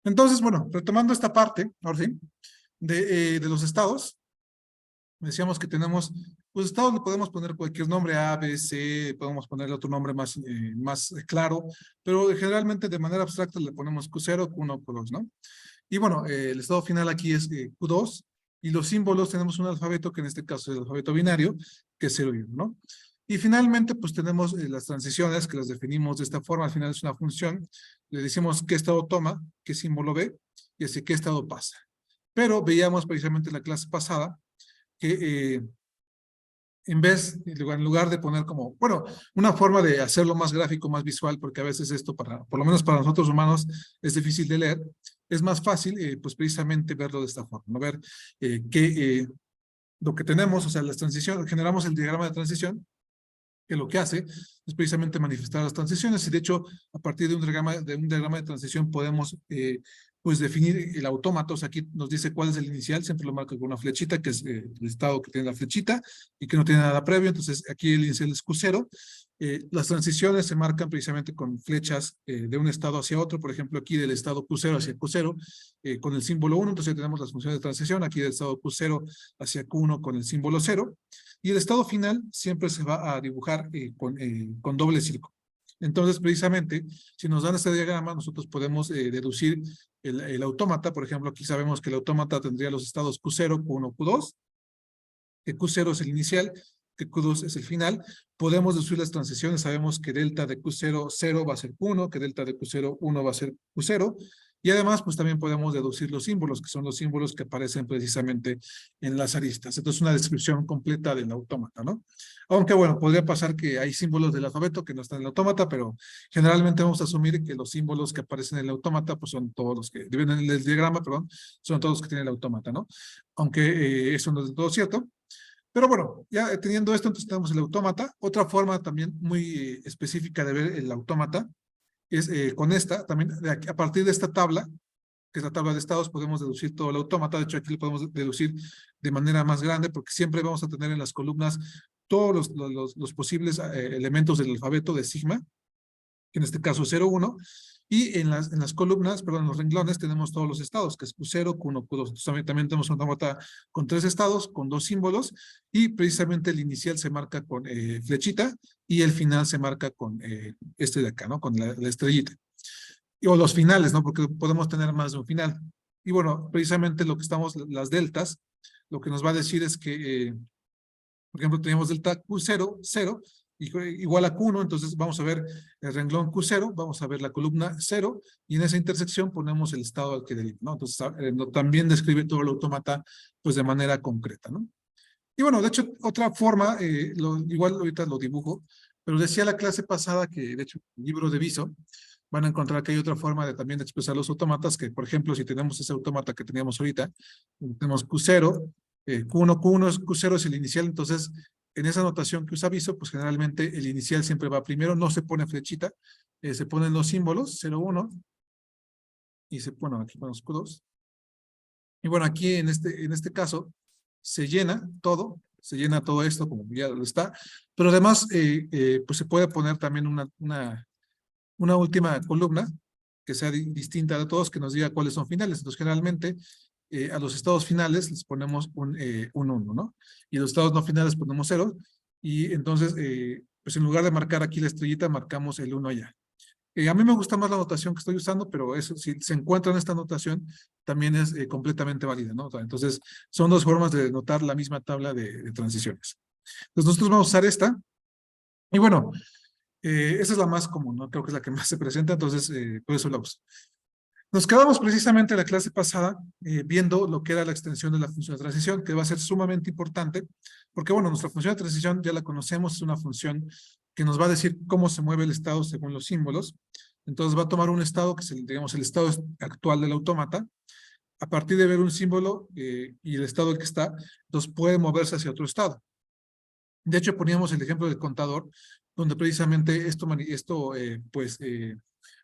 Entonces, bueno, retomando esta parte, ahora sí, de los estados, decíamos que tenemos, pues estados le podemos poner cualquier nombre, A, B, C, podemos ponerle otro nombre más claro, pero generalmente de manera abstracta le ponemos Q0, Q1, Q2, ¿no? Y bueno, el estado final aquí es Q2, y los símbolos tenemos un alfabeto, que en este caso es el alfabeto binario, que es 0 y 1, ¿no? Y finalmente, pues tenemos las transiciones, que las definimos de esta forma, al final es una función, le decimos qué estado toma, qué símbolo ve, y así qué estado pasa. Pero veíamos precisamente en la clase pasada, que en lugar de poner como, bueno, una forma de hacerlo más gráfico, más visual, porque a veces esto por lo menos para nosotros humanos, es difícil de leer, es más fácil, pues precisamente verlo de esta forma, ¿no? Ver lo que tenemos, o sea, las transiciones, generamos el diagrama de transición, que lo que hace es precisamente manifestar las transiciones, y de hecho, a partir de un diagrama de transición podemos pues definir el autómata. O sea, aquí nos dice cuál es el inicial, siempre lo marca con una flechita, que es el estado que tiene la flechita y que no tiene nada previo. Entonces aquí el inicial es Q0. Las transiciones se marcan precisamente con flechas de un estado hacia otro, por ejemplo aquí del estado Q0 hacia Q0 con el símbolo 1, entonces tenemos las funciones de transición, aquí del estado Q0 hacia Q1 con el símbolo 0, y el estado final siempre se va a dibujar con doble círculo. Entonces, precisamente, si nos dan este diagrama, nosotros podemos deducir el autómata. Por ejemplo, aquí sabemos que el autómata tendría los estados Q0, Q1, Q2, que Q0 es el inicial, que Q2 es el final. Podemos deducir las transiciones, sabemos que delta de Q0, 0 va a ser Q1, que delta de Q0, 1 va a ser Q0, y además, pues también podemos deducir los símbolos, que son los símbolos que aparecen precisamente en las aristas. Entonces, una descripción completa del autómata, ¿no? Aunque, bueno, podría pasar que hay símbolos del alfabeto que no están en el autómata, pero generalmente vamos a asumir que los símbolos que aparecen en el autómata, pues son todos los que, vienen en el diagrama, perdón, son todos los que tiene el autómata, ¿no? Aunque eso no es del todo cierto. Pero bueno, ya teniendo esto, entonces tenemos el autómata. Otra forma también muy específica de ver el autómata es con esta, también a partir de esta tabla, que es la tabla de estados, podemos deducir todo el autómata. De hecho, aquí lo podemos deducir de manera más grande, porque siempre vamos a tener en las columnas todos los posibles elementos del alfabeto de sigma, que en este caso es 0, 1, y en las columnas, perdón, en los renglones tenemos todos los estados, que es Q0, Q1, Q2. Entonces también tenemos una autómata con 3 estados, con 2 símbolos, y precisamente el inicial se marca con flechita, y el final se marca con este de acá, ¿no? Con la estrellita. O los finales, ¿no? Porque podemos tener más de un final. Y bueno, precisamente lo que estamos, las deltas, lo que nos va a decir es que por ejemplo, tenemos delta Q0, 0, igual a Q1, entonces vamos a ver el renglón Q0, vamos a ver la columna 0, y en esa intersección ponemos el estado al que deriva, ¿no? Entonces, también describe todo el autómata, pues de manera concreta, ¿no? Y bueno, de hecho, otra forma, igual ahorita lo dibujo, pero decía la clase pasada que, de hecho, en el libro de Viso, van a encontrar que hay otra forma de también expresar los autómatas, que por ejemplo, si tenemos ese autómata que teníamos ahorita, tenemos Q0, Q1 es Q0 es el inicial, entonces en esa notación que usa Viso, pues generalmente el inicial siempre va primero, no se pone flechita, se ponen los símbolos, 0, 1, y bueno, aquí ponemos Q2. Y bueno, aquí en este caso se llena todo esto como ya lo está, pero además pues se puede poner también una última columna que sea distinta de todos, que nos diga cuáles son finales. Entonces, generalmente, a los estados finales les ponemos un 1, ¿no? Y a los estados no finales ponemos 0, y entonces, pues en lugar de marcar aquí la estrellita, marcamos el 1 allá. A mí me gusta más la notación que estoy usando, pero eso, si se encuentra en esta notación, también es completamente válida, ¿no? Entonces, son dos formas de notar la misma tabla de transiciones. Entonces, nosotros vamos a usar esta, y bueno, esa es la más común, ¿no? Creo que es la que más se presenta, entonces por eso la uso. Nos quedamos precisamente en la clase pasada viendo lo que era la extensión de la función de transición, que va a ser sumamente importante, porque bueno, nuestra función de transición ya la conocemos, es una función que nos va a decir cómo se mueve el estado según los símbolos. Entonces va a tomar un estado que es, digamos, el estado actual del autómata. A partir de ver un símbolo y el estado en que está, entonces puede moverse hacia otro estado. De hecho, poníamos el ejemplo del contador, donde precisamente esto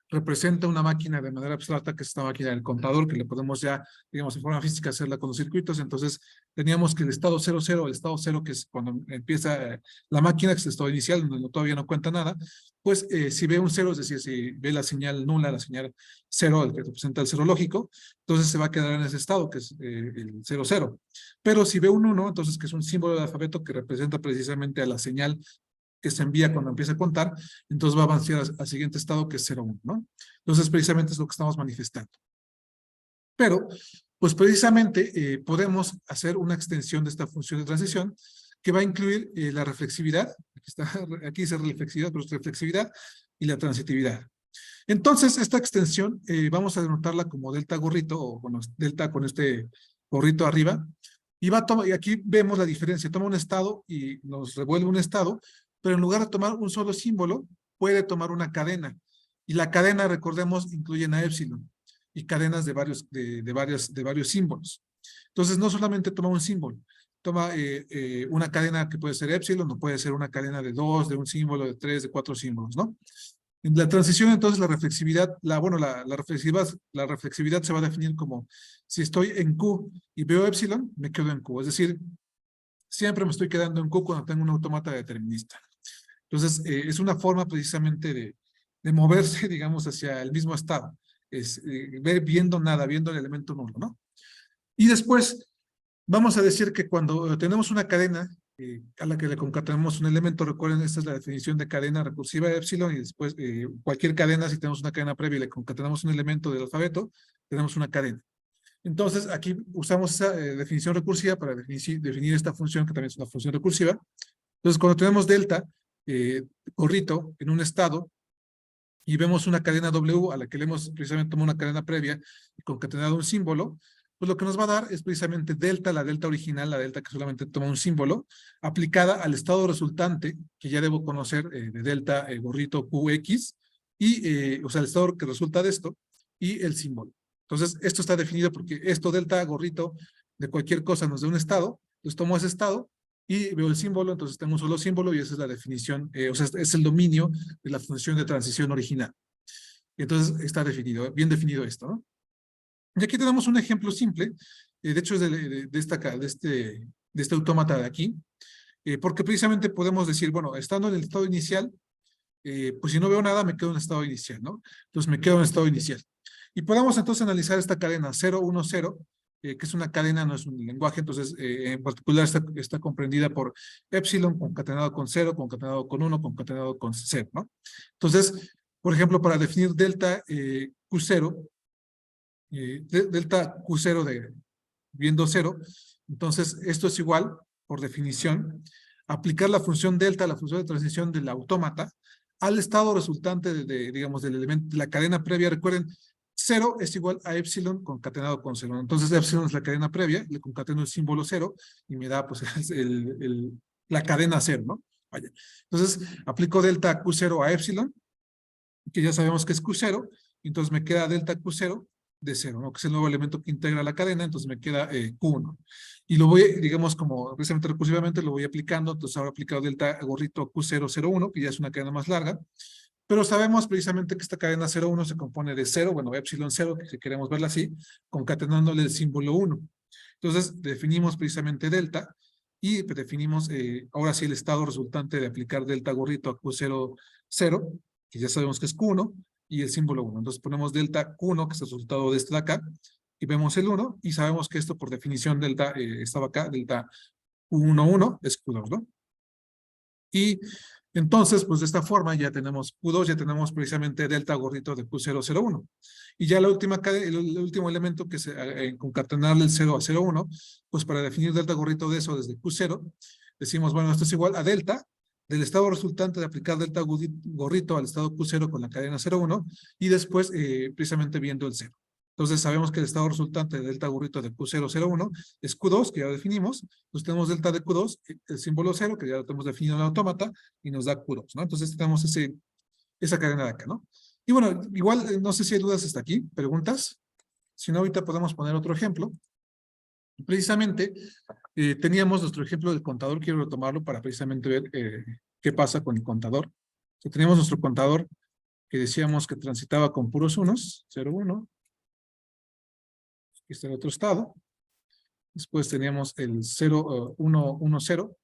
representa una máquina de manera abstracta, que es esta máquina del contador, que le podemos ya, digamos, en forma física hacerla con los circuitos. Entonces, teníamos que el estado 00, el estado 0, que es cuando empieza la máquina, que es el estado inicial, donde todavía no cuenta nada, pues si ve un 0, es decir, si ve la señal nula, la señal 0, el que representa el 0 lógico, entonces se va a quedar en ese estado, que es el 00. Pero si ve un 1, entonces que es un símbolo de alfabeto que representa precisamente a la señal que se envía cuando empieza a contar, entonces va a avanzar al siguiente estado, que es 0,1, ¿no? Entonces, precisamente es lo que estamos manifestando. Pero, pues precisamente podemos hacer una extensión de esta función de transición que va a incluir la reflexividad, aquí dice reflexividad, pero es reflexividad, y la transitividad. Entonces, esta extensión vamos a denotarla como delta gorrito, o bueno, delta con este gorrito arriba, y y aquí vemos la diferencia, toma un estado y nos revuelve un estado, pero en lugar de tomar un solo símbolo, puede tomar una cadena. Y la cadena, recordemos, incluye a épsilon y cadenas de varios símbolos. Entonces, no solamente toma un símbolo, toma una cadena que puede ser épsilon, o puede ser una cadena de 2, de un símbolo, de 3, de 4 símbolos, ¿no? En la transición, entonces, la reflexividad, la reflexividad se va a definir como si estoy en Q y veo épsilon, me quedo en Q. Es decir, siempre me estoy quedando en Q cuando tengo un autómata determinista. Entonces, es una forma precisamente de moverse, digamos, hacia el mismo estado. Es viendo nada, viendo el elemento nulo, ¿no? Y después, vamos a decir que cuando tenemos una cadena a la que le concatenamos un elemento, recuerden, esta es la definición de cadena recursiva de epsilon, y después cualquier cadena, si tenemos una cadena previa y le concatenamos un elemento del alfabeto, tenemos una cadena. Entonces, aquí usamos esa definición recursiva para definir esta función, que también es una función recursiva. Entonces, cuando tenemos delta, gorrito, en un estado, y vemos una cadena W a la que le hemos precisamente tomado una cadena previa y concatenado un símbolo, pues lo que nos va a dar es precisamente delta, la delta original, la delta que solamente toma un símbolo, aplicada al estado resultante, que ya debo conocer de delta gorrito QX, y, o sea, el estado que resulta de esto, y el símbolo. Entonces, esto está definido porque esto delta gorrito de cualquier cosa nos da un estado, entonces tomo ese estado y veo el símbolo, entonces tengo un solo símbolo y esa es la definición, o sea, es el dominio de la función de transición original. Entonces está definido, bien definido esto, ¿no? Y aquí tenemos un ejemplo simple, de hecho es de este autómata de aquí, porque precisamente podemos decir, bueno, estando en el estado inicial, pues si no veo nada, me quedo en el estado inicial, ¿no? Entonces me quedo en el estado inicial. Y podemos entonces analizar esta cadena 0, 1, 0, que es una cadena, no es un lenguaje, entonces en particular está comprendida por epsilon concatenado con 0, concatenado con 1, concatenado con 0, ¿no? Entonces, por ejemplo, para definir delta Q0, delta Q0 viendo 0, entonces esto es igual, por definición, aplicar la función delta, la función de transición del autómata, al estado resultante digamos, del elemento, de la cadena previa. Recuerden, 0 es igual a epsilon concatenado con 0. Entonces, epsilon es la cadena previa, le concateno el símbolo 0 y me da pues la cadena 0, ¿no? Vaya. Entonces, aplico delta Q0 a epsilon, que ya sabemos que es Q0, entonces me queda delta Q0 de 0, ¿no? Que es el nuevo elemento que integra la cadena, entonces me queda Q1. Y lo voy, digamos, como precisamente recursivamente lo voy aplicando, entonces ahora he aplicado delta gorrito Q001, que ya es una cadena más larga, pero sabemos precisamente que esta cadena 0,1 se compone de 0, bueno, epsilon 0, que si queremos verla así, concatenándole el símbolo 1. Entonces, definimos precisamente delta, y definimos ahora sí el estado resultante de aplicar delta gorrito a Q00, que ya sabemos que es Q1, y el símbolo 1. Entonces ponemos delta Q1, que es el resultado de esto de acá, y vemos el 1, y sabemos que esto por definición delta estaba acá, delta Q11 es Q2, ¿no? Y entonces, pues de esta forma ya tenemos Q2, ya tenemos precisamente delta gorrito de Q001. Y ya la última el último elemento que es concatenarle el 0 a 0,1, pues para definir delta gorrito de eso desde Q0, decimos, bueno, esto es igual a delta del estado resultante de aplicar delta gorrito al estado Q0 con la cadena 0,1 y después precisamente viendo el 0. Entonces sabemos que el estado resultante de delta gorrito de Q001 es Q2, que ya lo definimos. Pues tenemos delta de Q2, el símbolo 0, que ya lo tenemos definido en el autómata, y nos da Q2, ¿no? Entonces tenemos esa cadena de acá, ¿no? Y bueno, igual, no sé si hay dudas hasta aquí, preguntas. Si no, ahorita podemos poner otro ejemplo. Precisamente, teníamos nuestro ejemplo del contador, quiero retomarlo para precisamente ver qué pasa con el contador. Teníamos nuestro contador que decíamos que transitaba con puros unos, 0, 1. Aquí está el otro estado. Después teníamos el 0, 1, 1, 0.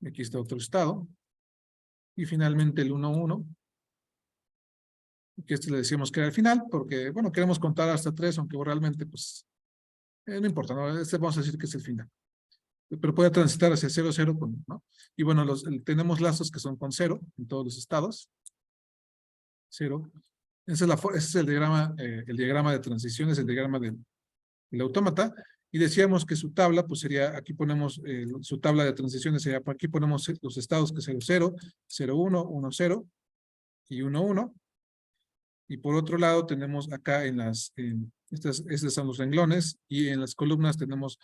Aquí está otro estado. Y finalmente el 1, 1. Que este le decíamos que era el final, porque, bueno, queremos contar hasta 3, aunque realmente, pues, no importa, ¿no? Este vamos a decir que es el final. Pero puede transitar hacia 0, 0, ¿no? Y bueno, tenemos lazos que son con 0 en todos los estados. 0. Ese es el diagrama de transiciones, el diagrama del autómata. Y decíamos que su tabla, pues sería, aquí ponemos su tabla de transiciones, sería, aquí ponemos los estados que 0, 0, 0, 1, 1, 0 y 1, 1. Y por otro lado tenemos acá estos son los renglones, y en las columnas tenemos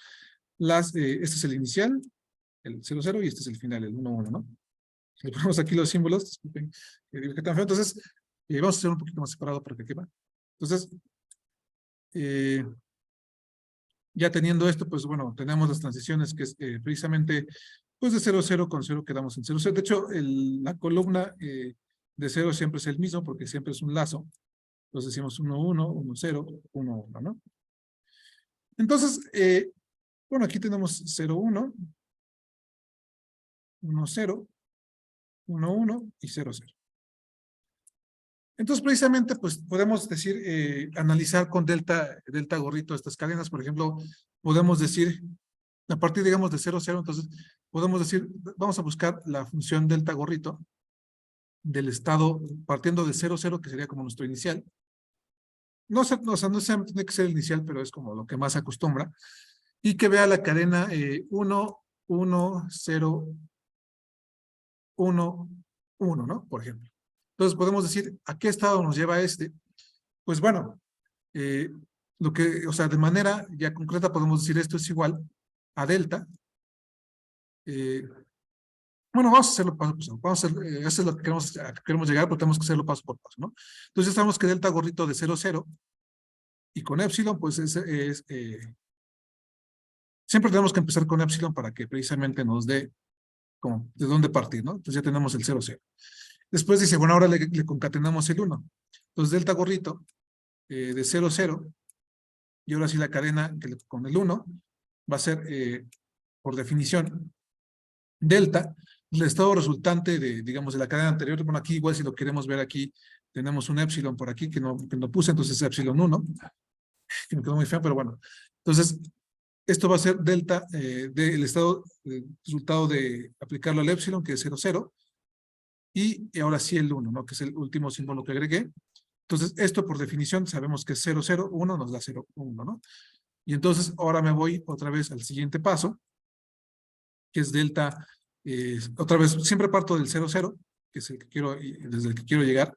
este es el inicial, el 0, 0, y este es el final, el 1, 1, ¿no? Le ponemos aquí los símbolos, disculpen, que tan feo. Entonces, vamos a hacer un poquito más separado para que quepa. Entonces, ya teniendo esto, pues bueno, tenemos las transiciones que es precisamente, pues de 0, 0 con 0 quedamos en 0, 0. De hecho, la columna de 0 siempre es el mismo, porque siempre es un lazo. Entonces decimos 1, 1, 1, 0, 1, 1, ¿no? Entonces, bueno, aquí tenemos 0, 1, 1, 0, 1, 1 y 0, 0. Entonces, precisamente, pues podemos decir, analizar con delta gorrito estas cadenas. Por ejemplo, podemos decir, a partir, digamos, de 0, 0, entonces podemos decir, vamos a buscar la función delta gorrito del estado, partiendo de 0, 0, que sería como nuestro inicial. No, o sea, no tiene que ser el inicial, pero es como lo que más se acostumbra. Y que vea la cadena 1, 1, 0, 1, 1, ¿no? Por ejemplo. Entonces podemos decir, ¿a qué estado nos lleva este? Pues bueno, o sea, de manera ya concreta podemos decir esto es igual a delta. Bueno, vamos a hacerlo paso por paso. Vamos a hacer, eso es lo que queremos llegar, pero tenemos que hacerlo paso por paso, ¿no? Entonces ya sabemos que delta gorrito de 0, 0 y con épsilon, pues siempre tenemos que empezar con épsilon para que precisamente nos dé como de dónde partir, ¿no? Entonces ya tenemos el 0, 0. Después dice, bueno, ahora le concatenamos el 1. Entonces delta gorrito de 0, 0, y ahora sí la cadena con el 1 va a ser, por definición, delta, el estado resultante de, digamos, de la cadena anterior. Bueno, aquí igual si lo queremos ver aquí, tenemos un épsilon por aquí que no puse, entonces es épsilon 1, que me quedó muy feo, pero bueno. Entonces, esto va a ser delta del estado, resultado de aplicarlo al épsilon, que es 0, 0, y ahora sí el 1, ¿no? Que es el último símbolo que agregué. Entonces, esto por definición sabemos que es 0, 0, 1 nos da 0, 1, ¿no? Y entonces ahora me voy otra vez al siguiente paso, que es delta, otra vez, siempre parto del 0, 0, que es el que quiero, desde el que quiero llegar.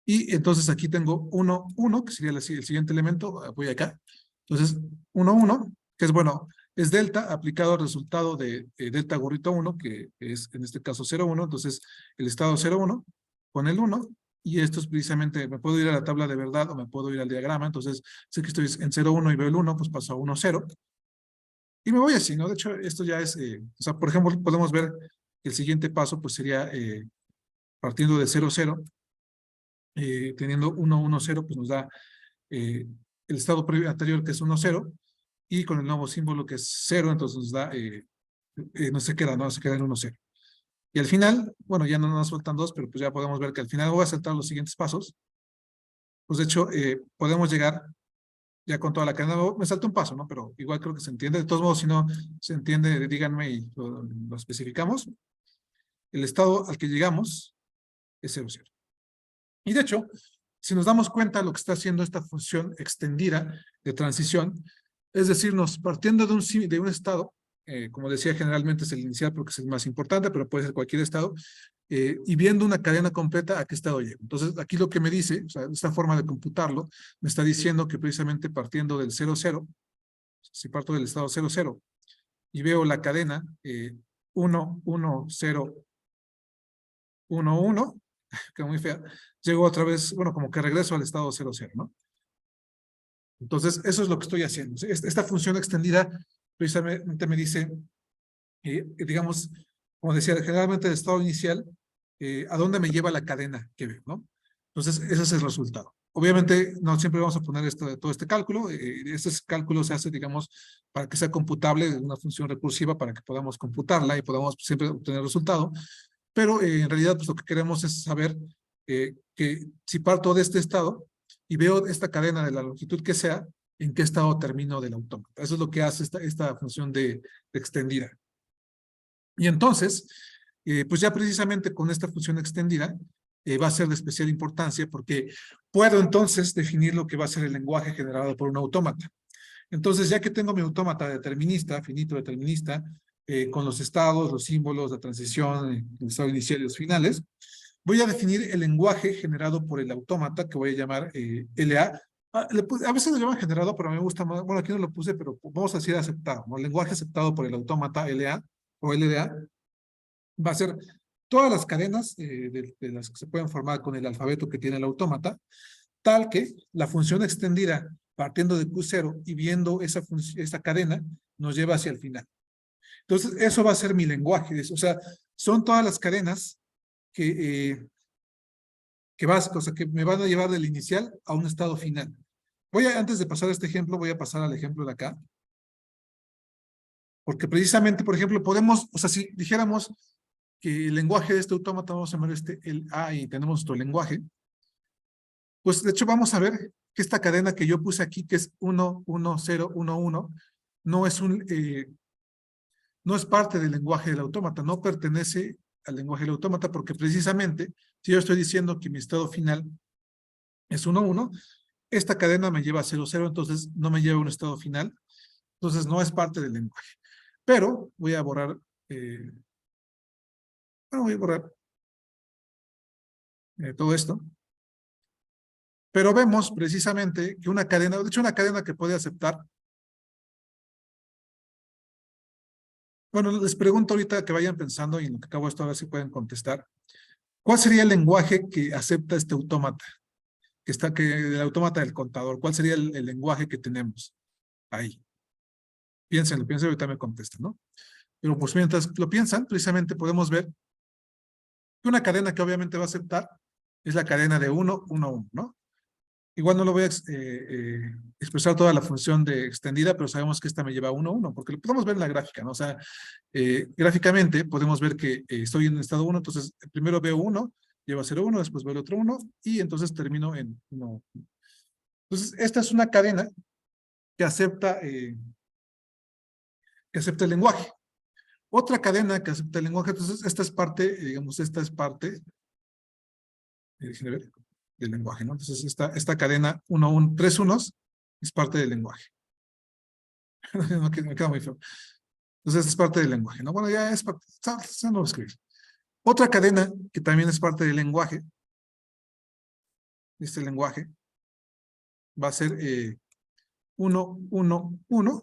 Y entonces aquí tengo 1, 1, que sería el siguiente elemento, voy acá. Entonces, 1, 1, que es bueno, es delta aplicado al resultado de delta gorrito 1, que es en este caso 0, 1. Entonces, el estado 0, 1 con el 1, y esto es precisamente, me puedo ir a la tabla de verdad o me puedo ir al diagrama. Entonces, sé que estoy en 0, 1 y veo el 1, pues paso a 1, 0. Y me voy así, ¿no? De hecho, esto ya es, o sea, por ejemplo, podemos ver que el siguiente paso, pues sería partiendo de 0, 0, teniendo 1, 1, 0, pues nos da el estado anterior que es 1, 0, y con el nuevo símbolo que es 0, entonces nos da, no se queda en 1, 0. Y al final, bueno, ya no nos faltan dos, pero pues ya podemos ver que al final voy a saltar los siguientes pasos. Pues de hecho, podemos llegar ya con toda la cadena. Me salto un paso, ¿no? Pero igual creo que se entiende. De todos modos, si no se entiende, díganme y lo especificamos. El estado al que llegamos es 0, 0. Y de hecho, si nos damos cuenta, lo que está haciendo esta función extendida de transición, es decirnos, partiendo de un estado, como decía, generalmente es el inicial porque es el más importante, pero puede ser cualquier estado, y viendo una cadena completa, ¿a qué estado llego? Entonces, aquí lo que me dice, o sea, esta forma de computarlo, me está diciendo que precisamente partiendo del 0, 0, si parto del estado 0, 0, y veo la cadena 1, 1, 0, 1, 1, que muy fea, llego otra vez, bueno, como que regreso al estado 0, 0, ¿no? Entonces, eso es lo que estoy haciendo. Esta función extendida precisamente me dice, digamos, como decía, generalmente el estado inicial a dónde me lleva la cadena que veo, ¿no? Entonces, ese es el resultado. Obviamente, no siempre vamos a poner todo este cálculo. Este cálculo se hace, digamos, para que sea computable, una función recursiva para que podamos computarla y podamos siempre obtener resultado. Pero en realidad, pues lo que queremos es saber que si parto de este estado y veo esta cadena de la longitud que sea, en qué estado termino del autómata. Eso es lo que hace esta función de extendida. Y entonces, pues ya precisamente con esta función extendida, va a ser de especial importancia porque puedo entonces definir lo que va a ser el lenguaje generado por un autómata. Entonces, ya que tengo mi autómata determinista, finito determinista, con los estados, los símbolos, la transición, el estado inicial y los finales, voy a definir el lenguaje generado por el autómata, que voy a llamar LA. A veces lo llaman generado, pero a mí me gusta más, bueno, aquí no lo puse, pero vamos a decir aceptado, ¿no? El lenguaje aceptado por el autómata LA o LDA va a ser todas las cadenas de las que se pueden formar con el alfabeto que tiene el autómata, tal que la función extendida partiendo de Q0 y viendo esa cadena nos lleva hacia el final. Entonces, eso va a ser mi lenguaje. O sea, son todas las cadenas que o sea, que me van a llevar del inicial a un estado final. Antes de pasar a este ejemplo, voy a pasar al ejemplo de acá. Porque precisamente, por ejemplo, podemos, o sea, si dijéramos que el lenguaje de este autómata, vamos a llamar el A y tenemos nuestro lenguaje, pues de hecho vamos a ver que esta cadena que yo puse aquí, que es 1, 1, 0, 1, 1, no es no es parte del lenguaje del autómata, no pertenece al lenguaje del autómata, porque precisamente, si yo estoy diciendo que mi estado final es 1, 1, esta cadena me lleva a 0, 0, entonces no me lleva a un estado final, entonces no es parte del lenguaje. Pero voy a borrar, voy a borrar todo esto. Pero vemos precisamente que una cadena, de hecho una cadena que puede aceptar. Bueno, les pregunto ahorita que vayan pensando y en lo que acabo esto a ver si pueden contestar. ¿Cuál sería el lenguaje que acepta este autómata? El autómata del contador. ¿Cuál sería el lenguaje que tenemos ahí? Piénsenlo, ahorita me contestan, ¿no? Pero pues mientras lo piensan, precisamente podemos ver que una cadena que obviamente va a aceptar es la cadena de 1, 1, 1, ¿no? Igual no lo voy a expresar toda la función de extendida, pero sabemos que esta me lleva a 1, 1, porque lo podemos ver en la gráfica, ¿no? O sea, gráficamente podemos ver que estoy en estado 1, entonces primero veo 1, lleva a 0, 1, después veo el otro 1, y entonces termino en 1. Entonces, esta es una cadena que acepta el lenguaje. Otra cadena que acepta el lenguaje, entonces esta es parte, digamos, esta es parte, déjenme ver, del lenguaje, ¿no? Entonces, esta cadena 1, 1, 3 unos es parte del lenguaje. Me queda muy feo. Entonces, es parte del lenguaje, ¿no? Bueno, ya es parte, no lo escribir. Otra cadena que también es parte del lenguaje, este lenguaje, va a ser 1, 1, 1,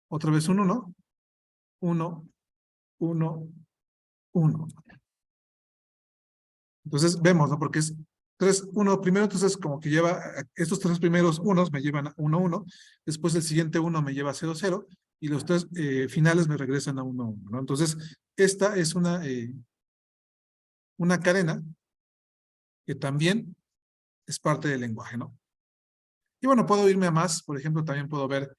otra vez un 1, 1, 1, 1. Entonces, vemos, ¿no? Porque es 3, 1 primero, entonces como que lleva, estos tres primeros unos me llevan a 1, 1, después el siguiente 1 me lleva a 0, 0, y los tres finales me regresan a 1, 1, ¿no? Entonces, esta es una cadena que también es parte del lenguaje, ¿no? Y bueno, puedo irme a más, por ejemplo, también puedo ver,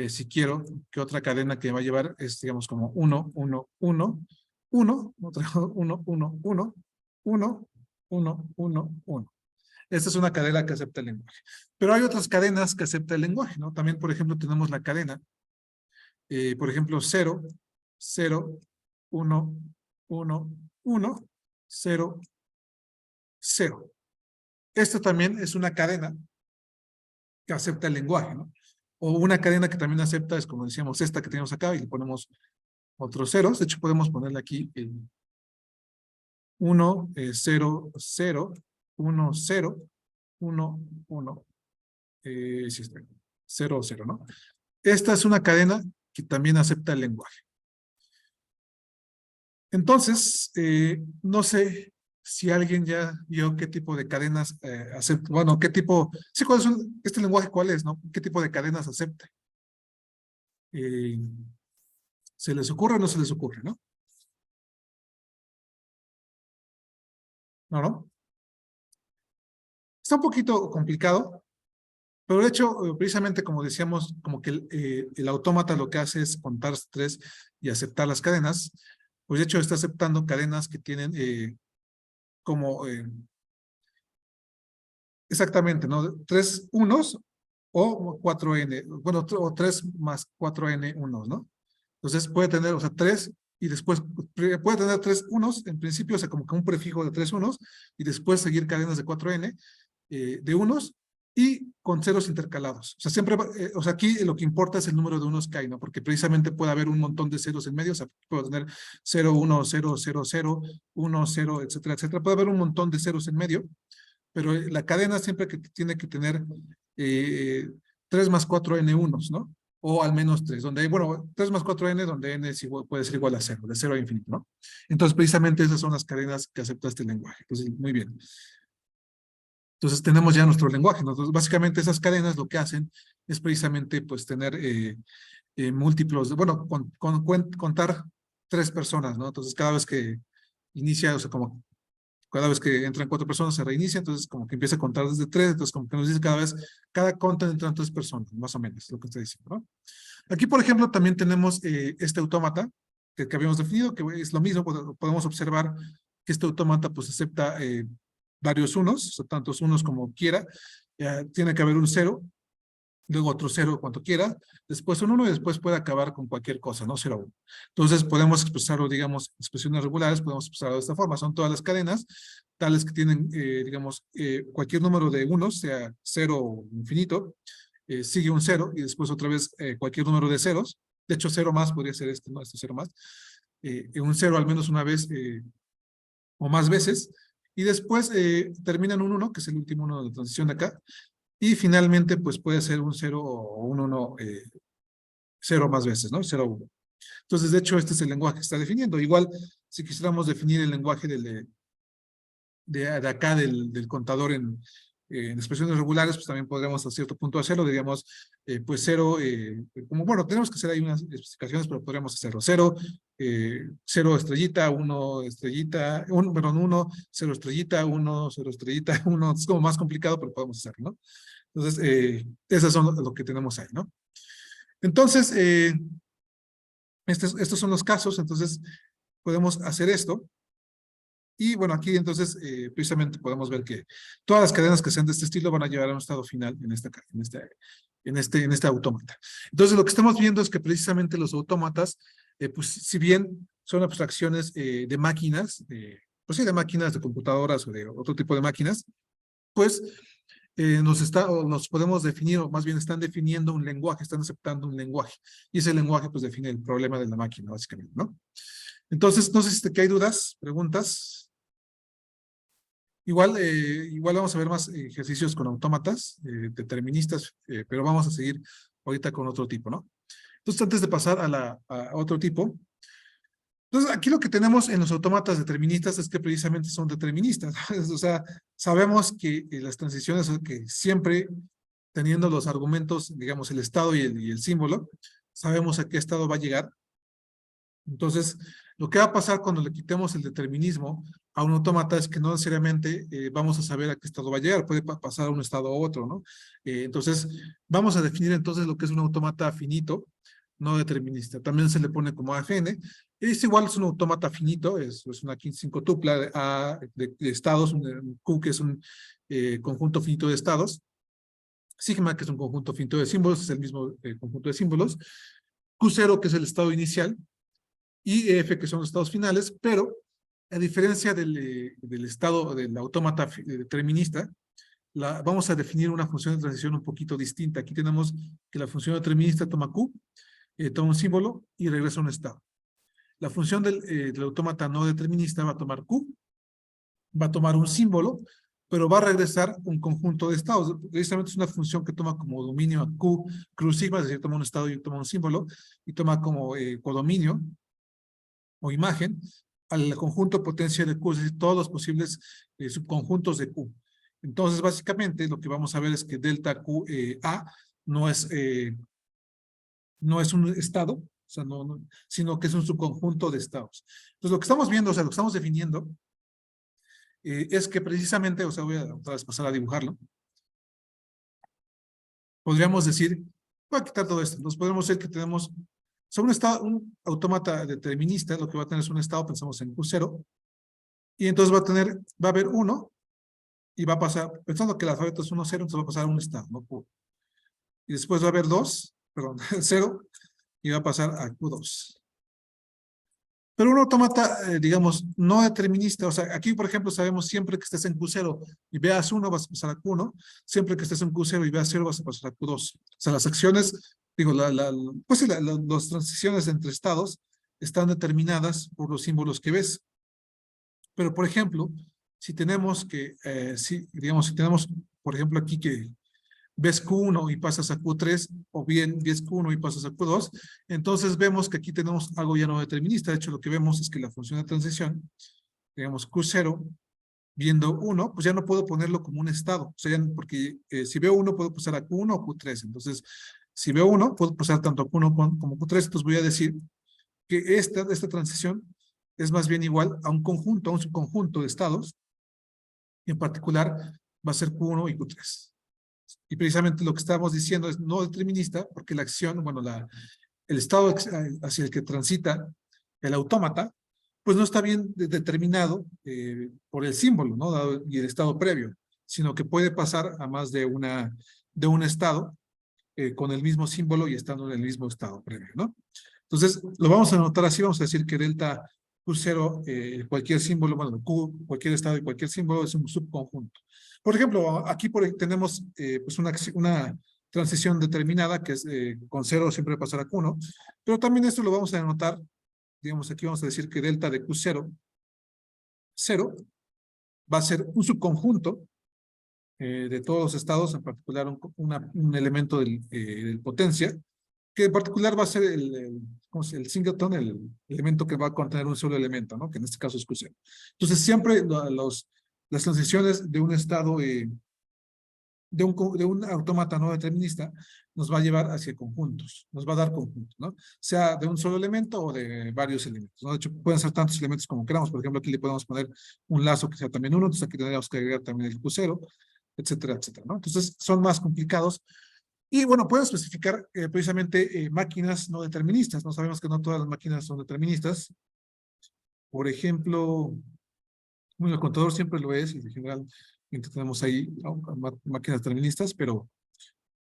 si quiero, que otra cadena que me va a llevar es, digamos, como 1, 1, 1, 1, otra 1, 1, 1, 1, 1, 1, 1. Esta es una cadena que acepta el lenguaje. Pero hay otras cadenas que acepta el lenguaje, ¿no? También, por ejemplo, tenemos la cadena, por ejemplo, 0, 0, 1, 1, 1, 0, 0. Esta también es una cadena que acepta el lenguaje, ¿no? O una cadena que también acepta es, como decíamos, esta que tenemos acá y le ponemos otros ceros. De hecho, podemos ponerle aquí 1, 0, 0, 1, 0, 1, 1, sí está, 0, 0, ¿no? Esta es una cadena que también acepta el lenguaje. Entonces, no sé si alguien ya vio qué tipo de cadenas acepta, bueno, qué tipo, sí, cuál es este lenguaje, cuál es, ¿no? ¿Qué tipo de cadenas acepta? ¿Se les ocurre o no se les ocurre, no? ¿no? Está un poquito complicado, pero de hecho, precisamente como decíamos, como que el autómata lo que hace es contar tres y aceptar las cadenas, pues de hecho está aceptando cadenas que tienen como exactamente, ¿no? 3 unos o 4n, bueno, o 3 más 4n unos, ¿no? Entonces puede tener, o sea, 3 y después puede tener 3 unos, en principio, o sea, como que un prefijo de 3 unos, y después seguir cadenas de 4n de unos y con ceros intercalados. O sea, siempre, o sea, aquí lo que importa es el número de unos que hay, ¿no? Porque precisamente puede haber un montón de ceros en medio, o sea, puede tener 0, 1, 0, 0, 0, 1, 0, etcétera, etcétera. Puede haber un montón de ceros en medio, pero la cadena siempre que tiene que tener 3 más 4n unos, ¿no? O al menos 3, donde hay, bueno, 3 más 4n, donde n es igual, puede ser igual a 0, de 0 a infinito, ¿no? Entonces, precisamente esas son las cadenas que acepta este lenguaje. Entonces, muy bien. Entonces, tenemos ya nuestro lenguaje, ¿no? Entonces, básicamente esas cadenas lo que hacen es precisamente, pues, tener múltiplos, bueno, contar 3 personas, ¿no? Entonces, cada vez que inicia, o sea, como cada vez que entran 4 personas se reinicia, entonces como que empieza a contar desde 3, entonces como que nos dice cada vez, cada conta entran 3 personas, más o menos, lo que está diciendo, ¿no? Aquí, por ejemplo, también tenemos este autómata que habíamos definido, que es lo mismo, podemos observar que este autómata pues acepta varios unos, o sea, tantos unos como quiera, tiene que haber un 0, luego otro 0 cuanto quiera, después un 1 y después puede acabar con cualquier cosa, ¿no? 0, 1. Entonces podemos expresarlo, digamos, expresiones regulares, podemos expresarlo de esta forma, son todas las cadenas, tales que tienen, digamos, cualquier número de unos, sea 0 o infinito, sigue un 0 y después otra vez cualquier número de ceros, de hecho 0 más podría ser este, ¿no? Este 0 más, un 0 al menos una vez o más veces, y después termina en un 1, que es el último uno de la transición de acá, y finalmente, pues puede ser un 0 o un 1, 0 más veces, ¿no? 0 o 1. Entonces, de hecho, este es el lenguaje que está definiendo. Igual, si quisiéramos definir el lenguaje de acá del contador en expresiones regulares, pues también podríamos a cierto punto hacerlo. Diríamos, pues 0, como bueno, tenemos que hacer ahí unas especificaciones, pero podríamos hacerlo. 0, 0 estrellita, 1 estrellita, perdón, 1, 0 estrellita, 1, 0 estrellita, 1. Es como más complicado, pero podemos hacerlo, ¿no? Entonces, esas son lo que tenemos ahí, ¿no? Entonces, estos son los casos, entonces podemos hacer esto. Y bueno, aquí entonces precisamente podemos ver que todas las cadenas que sean de este estilo van a llevar a un estado final en este autómata. Entonces, lo que estamos viendo es que precisamente los autómatas, pues si bien son abstracciones de máquinas, pues sí, de máquinas, de computadoras o de otro tipo de máquinas, pues nos podemos definir, o más bien están definiendo un lenguaje, están aceptando un lenguaje. Y ese lenguaje pues define el problema de la máquina, básicamente, ¿no? Entonces, no sé si hay dudas, preguntas. Igual vamos a ver más ejercicios con autómatas, deterministas, pero vamos a seguir ahorita con otro tipo, ¿no? Entonces, antes de pasar a otro tipo, entonces aquí lo que tenemos en los autómatas deterministas es que precisamente son deterministas. O sea, sabemos que las transiciones, que siempre teniendo los argumentos, digamos, el estado y el símbolo, sabemos a qué estado va a llegar. Entonces, lo que va a pasar cuando le quitemos el determinismo a un autómata es que no necesariamente vamos a saber a qué estado va a llegar, puede pasar a un estado a otro, ¿no? Entonces, vamos a definir entonces lo que es un autómata finito, no determinista. También se le pone como AFN. Es igual, es un autómata finito, es una 5 tupla de estados, un Q que es un conjunto finito de estados, sigma que es un conjunto finito de símbolos, es el mismo conjunto de símbolos, Q0 que es el estado inicial, y F, que son los estados finales, pero a diferencia del estado del autómata determinista, vamos a definir una función de transición un poquito distinta. Aquí tenemos que la función determinista toma Q, toma un símbolo y regresa a un estado. La función del autómata no determinista va a tomar Q, va a tomar un símbolo, pero va a regresar un conjunto de estados. Precisamente es una función que toma como dominio a Q, cruz sigma, es decir, toma un estado y toma un símbolo, y toma como codominio o imagen al conjunto potencia de Q, es decir, todos los posibles subconjuntos de Q. Entonces, básicamente, lo que vamos a ver es que delta Q A no es un estado, o sea, sino que es un subconjunto de estados. Entonces, lo que estamos viendo, o sea, lo que estamos definiendo es que precisamente, o sea, voy a otra vez pasar a dibujarlo. Podríamos decir, voy a quitar todo esto. Nos podemos decir que tenemos, o sea, un estado, un autómata determinista, lo que va a tener es un estado, pensamos en Q0, y entonces va a haber 1, y va a pasar, pensando que el alfabeto es 1, 0, entonces va a pasar a un estado, ¿no? Y después va a haber 2, perdón, 0, y va a pasar a Q2. Pero un autómata, digamos, no determinista, o sea, aquí, por ejemplo, sabemos siempre que estés en Q0 y veas 1, vas a pasar a Q1, siempre que estés en Q0 y veas 0, vas a pasar a Q2. O sea, las acciones, digo, pues sí, las transiciones entre estados están determinadas por los símbolos que ves. Pero, por ejemplo, si tenemos que, digamos, si tenemos, por ejemplo, aquí que ves Q1 y pasas a Q3, o bien ves Q1 y pasas a Q2, entonces vemos que aquí tenemos algo ya no determinista. De hecho, lo que vemos es que la función de transición, digamos Q0, viendo 1, pues ya no puedo ponerlo como un estado, o sea, porque si veo 1 puedo pasar a Q1 o Q3, entonces si veo 1 puedo pasar tanto a Q1 como Q3, entonces voy a decir que esta transición es más bien igual a un conjunto, a un subconjunto de estados, y en particular va a ser Q1 y Q3. Y precisamente lo que estamos diciendo es no determinista, porque la acción, bueno, el estado hacia el que transita el autómata, pues no está bien determinado por el símbolo, ¿no? Y el estado previo, sino que puede pasar a más de un estado con el mismo símbolo y estando en el mismo estado previo, ¿no? Entonces, lo vamos a anotar así, vamos a decir que delta Q0, cualquier símbolo, bueno, Q, cualquier estado y cualquier símbolo es un subconjunto. Por ejemplo, aquí tenemos pues una transición determinada que es con 0 siempre pasará a Q1, pero también esto lo vamos a anotar, digamos aquí vamos a decir que delta de Q0, 0, va a ser un subconjunto de todos los estados, en particular un elemento del potencia, que en particular va a ser el singleton, el elemento que va a contener un solo elemento, ¿no? Que en este caso es Q0. Entonces, siempre las transiciones de un estado, de un autómata no determinista, nos va a llevar hacia conjuntos, nos va a dar conjuntos, ¿no? Sea de un solo elemento o de varios elementos, ¿no? De hecho, pueden ser tantos elementos como queramos. Por ejemplo, aquí le podemos poner un lazo que sea también 1, entonces aquí tendríamos que agregar también el Q0, etcétera, etcétera, ¿no? Entonces, son más complicados. Y bueno, puedo especificar precisamente máquinas no deterministas. No sabemos que no todas las máquinas son deterministas. Por ejemplo, bueno, el contador siempre lo es, y en general tenemos ahí máquinas deterministas, pero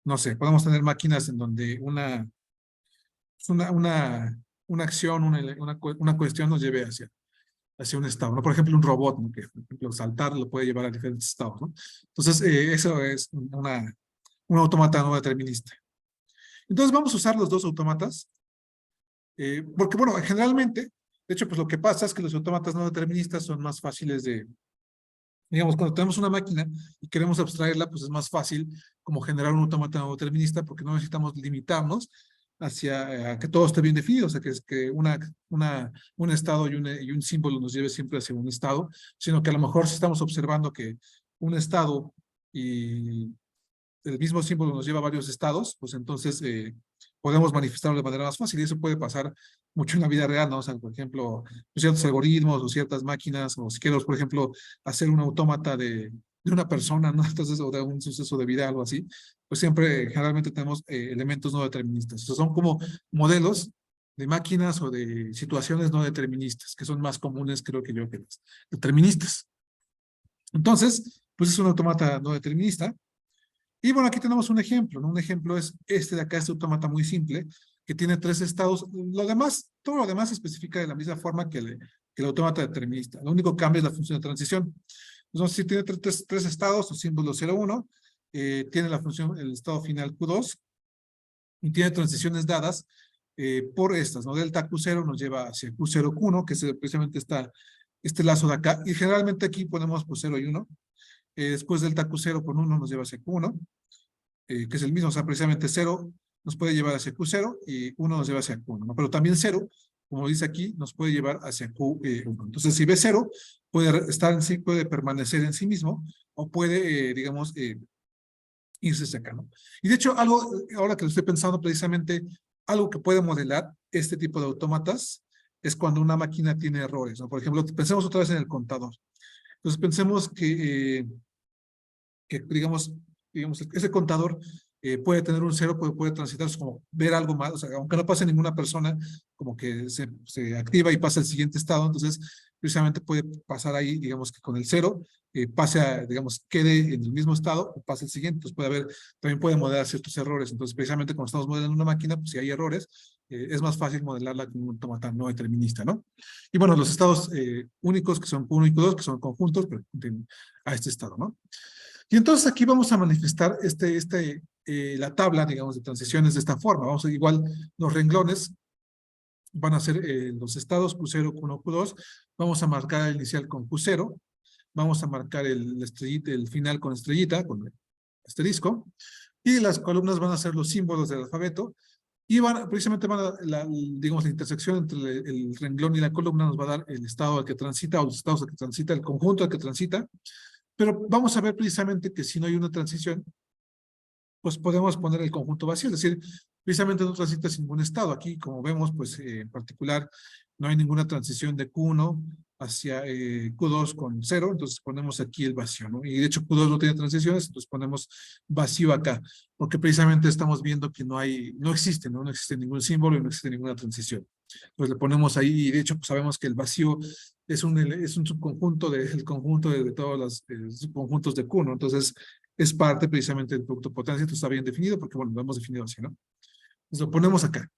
no sé, podemos tener máquinas en donde una acción, una cuestión nos lleve hacia un estado, ¿no? Por ejemplo, un robot, ¿no? Que, por ejemplo, saltar lo puede llevar a diferentes estados, ¿no? Entonces, eso es un autómata no determinista. Entonces vamos a usar los dos autómatas, porque bueno, generalmente, de hecho, pues lo que pasa es que los autómatas no deterministas son más fáciles digamos, cuando tenemos una máquina y queremos abstraerla, pues es más fácil como generar un autómata no determinista, porque no necesitamos limitarnos hacia que todo esté bien definido, o sea, que es que un estado y un símbolo nos lleve siempre hacia un estado, sino que a lo mejor si estamos observando que un estado y el mismo símbolo nos lleva a varios estados, pues entonces podemos manifestarlo de manera más fácil, y eso puede pasar mucho en la vida real, ¿no? O sea, por ejemplo, ciertos algoritmos o ciertas máquinas, o si queremos, por ejemplo, hacer un autómata de una persona, ¿no? Entonces, o de un suceso de vida, algo así, pues siempre, generalmente tenemos elementos no deterministas. O sea, son como modelos de máquinas o de situaciones no deterministas, que son más comunes, creo que yo, que las deterministas. Entonces, pues es un autómata no determinista. Y bueno, aquí tenemos un ejemplo, ¿no? Un ejemplo es este de acá, este autómata muy simple, que tiene 3 estados. Todo lo demás se especifica de la misma forma que el autómata determinista. Lo único que cambia es la función de transición. Entonces, si tiene tres estados, o símbolo 0, 1, tiene la función, el estado final Q2, y tiene transiciones dadas por estas, ¿no? Delta Q0 nos lleva hacia Q0, Q1, que es precisamente este lazo de acá, y generalmente aquí ponemos pues 0 y 1. Después delta Q0 con 1 nos lleva hacia Q1, que es el mismo, o sea, precisamente 0 nos puede llevar hacia Q0 y 1 nos lleva hacia Q1, ¿no? Pero también 0, como dice aquí, nos puede llevar hacia Q1. Entonces, si ve 0, puede estar en sí, puede permanecer en sí mismo, o puede, digamos, irse hacia acá, ¿no? Y de hecho, ahora que lo estoy pensando precisamente, algo que puede modelar este tipo de autómatas es cuando una máquina tiene errores, ¿no? Por ejemplo, pensemos otra vez en el contador. Entonces pensemos que digamos, ese contador puede tener un cero, puede transitar, es como ver algo más, o sea, aunque no pase ninguna persona, como que se activa y pasa al siguiente estado, entonces precisamente puede pasar ahí, digamos que con el cero, pase a, digamos, quede en el mismo estado o pase al siguiente, entonces puede haber, también puede modelar ciertos errores, entonces precisamente cuando estamos modelando una máquina, pues si hay errores, es más fácil modelarla con un autómata no determinista, ¿no? Y bueno, los estados únicos, que son Q1 y Q2, que son conjuntos, pero a este estado, ¿no? Y entonces aquí vamos a manifestar la tabla, digamos, de transiciones de esta forma. Vamos a igual, los renglones van a ser los estados Q0, Q1, Q2. Vamos a marcar el inicial con Q0. Vamos a marcar el final con estrellita, con asterisco. Y las columnas van a ser los símbolos del alfabeto. Y precisamente digamos, la intersección entre el renglón y la columna nos va a dar el estado al que transita, o los estados al que transita, el conjunto al que transita. Pero vamos a ver precisamente que si no hay una transición, pues podemos poner el conjunto vacío, es decir, precisamente no transita sin ningún estado. Aquí, como vemos, pues en particular, no hay ninguna transición de Q1 hacia Q2 con 0, entonces ponemos aquí el vacío, ¿no? Y de hecho Q2 no tiene transiciones, entonces ponemos vacío acá, porque precisamente estamos viendo que no existe, ¿no? No existe ningún símbolo y no existe ninguna transición. Entonces le ponemos ahí, y de hecho pues sabemos que el vacío es un subconjunto del conjunto de todos los subconjuntos de Q, ¿no? Entonces es parte precisamente del producto potencia, esto está bien definido porque, bueno, lo hemos definido así, ¿no? Entonces lo ponemos acá.